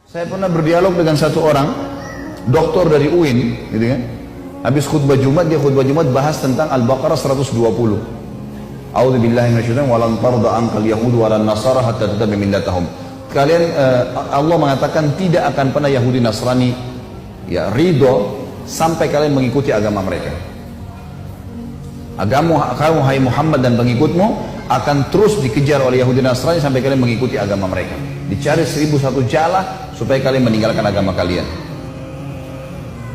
Saya pernah berdialog dengan satu orang doktor dari UIN, gitu kan. Habis khutbah Jumat, dia khutbah Jumat bahas tentang Al-Baqarah 120. A'udzubillahi minasyaitonir walan tarda ankal yahud walan nasara hatta tattabi millatahum. Kalian Allah mengatakan tidak akan pernah Yahudi Nasrani ya ridho sampai kalian mengikuti agama mereka. Agama kamu hai Muhammad dan pengikutmu akan terus dikejar oleh Yahudi Nasrani sampai kalian mengikuti agama mereka. Dicari 1001 jalah supaya kalian meninggalkan agama kalian.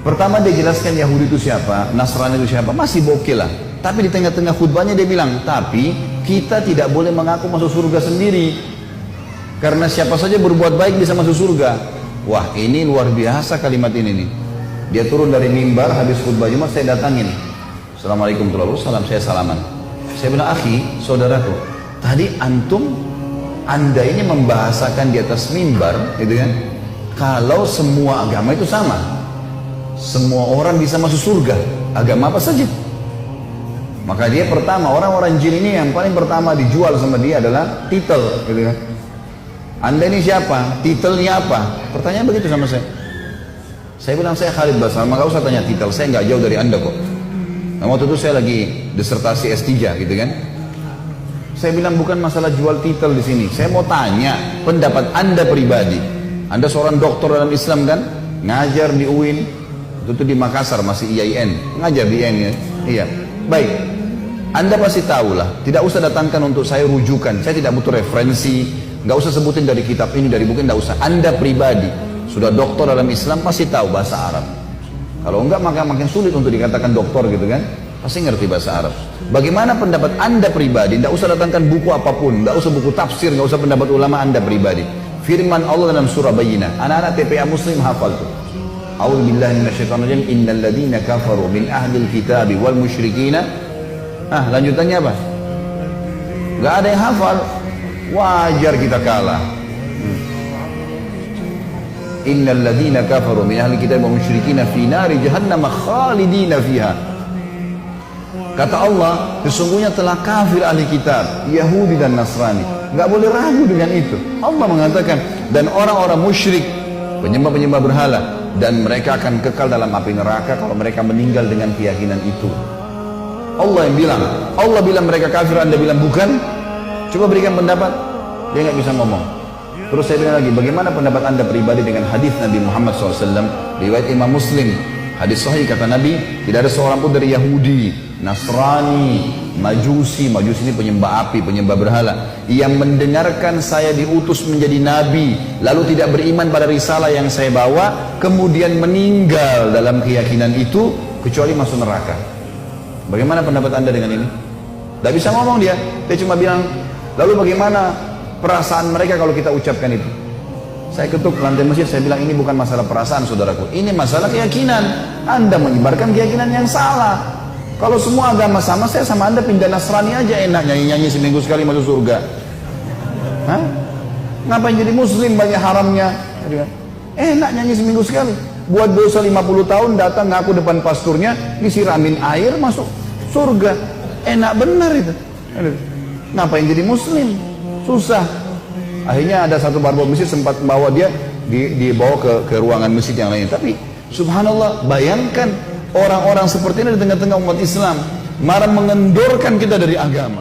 Pertama dia jelaskan Yahudi itu siapa, Nasrani itu siapa, masih bokeh lah. Tapi di tengah-tengah khutbahnya dia bilang, tapi kita tidak boleh mengaku masuk surga sendiri. Karena siapa saja berbuat baik bisa masuk surga. Wah, ini luar biasa kalimat ini nih. Dia turun dari mimbar habis khutbah Jumat, saya datangin. Assalamualaikum warahmatullahi wabarakatuh, saya salaman. Saya bilang, akhi, saudaraku, tadi anda ini membahasakan di atas mimbar, gitu kan? Kalau semua agama itu sama, semua orang bisa masuk surga, agama apa saja. Maka dia pertama, orang-orang jin ini yang paling pertama dijual sama dia adalah titel, gitu kan? Anda ini siapa? Titelnya apa? Pertanyaan begitu sama saya. Saya bilang, saya Khalid Basar, maka usah tanya titel, saya nggak jauh dari anda kok. Nah, waktu itu saya lagi disertasi S3, gitu kan? Saya bilang bukan masalah jual titel di sini. Saya mau tanya pendapat anda pribadi. Anda seorang doktor dalam Islam kan? Ngajar di UIN. Itu di Makassar masih IAIN. Ngajar di IAIN ya? Iya. Baik. Anda pasti tahu lah. Tidak usah datangkan untuk saya rujukan. Saya tidak butuh referensi. Nggak usah sebutin dari kitab ini, dari buku, nggak usah. Anda pribadi sudah doktor dalam Islam pasti tahu bahasa Arab. Kalau enggak maka makin sulit untuk dikatakan doktor gitu kan. Pasti ngerti bahasa Arab. Bagaimana pendapat anda pribadi? Tidak usah datangkan buku apapun, tidak usah buku tafsir, tidak usah pendapat ulama anda pribadi. Firman Allah dalam surah Bayyinah. Anak-anak TPA Muslim hafal tuh. A'udzubillahi minasyaitonir rajim. Innal ladzina kafaru min ahlil kitabi wal musyrikina. Lanjutannya apa? Gak ada yang hafal. Wajar kita kalah. Innal ladzina kafaru min ahlil kitabi wal musyrikina fi nari jahannam khalidina fiha. Kata Allah, sesungguhnya telah kafir ahli kitab, Yahudi dan Nasrani. Nggak boleh ragu dengan itu. Allah mengatakan, dan orang-orang musyrik, penyembah-penyembah berhala, dan mereka akan kekal dalam api neraka kalau mereka meninggal dengan keyakinan itu. Allah yang bilang, Allah bilang mereka kafir, anda bilang bukan. Coba berikan pendapat. Dia nggak bisa ngomong. Terus saya bilang lagi, bagaimana pendapat anda pribadi dengan hadis Nabi Muhammad SAW, riwayat Imam Muslim. Hadis sahih kata Nabi, tidak ada seorang pun dari Yahudi, Nasrani, Majusi ini penyembah api, penyembah berhala, yang mendengarkan saya diutus menjadi Nabi, lalu tidak beriman pada risalah yang saya bawa, kemudian meninggal dalam keyakinan itu, kecuali masuk neraka. Bagaimana pendapat anda dengan ini? Tidak bisa ngomong dia cuma bilang, lalu bagaimana perasaan mereka kalau kita ucapkan itu? Saya ketuk lantai masjid, saya bilang ini bukan masalah perasaan saudaraku, ini masalah keyakinan. Anda menyebarkan keyakinan yang salah. Kalau semua agama sama, saya sama anda pindah Nasrani aja enak, nyanyi-nyanyi seminggu sekali masuk surga. Ngapain jadi muslim banyak haramnya? Enak nyanyi seminggu sekali. Buat dosa 50 tahun datang ngaku depan pasturnya, disiramin air masuk surga. Enak benar itu. Ngapain jadi muslim? Susah. Akhirnya ada satu marbot masjid sempat membawa dia dibawa ke ruangan masjid yang lain. Tapi subhanallah, bayangkan orang-orang seperti ini di tengah-tengah umat Islam marah mengendorkan kita dari agama.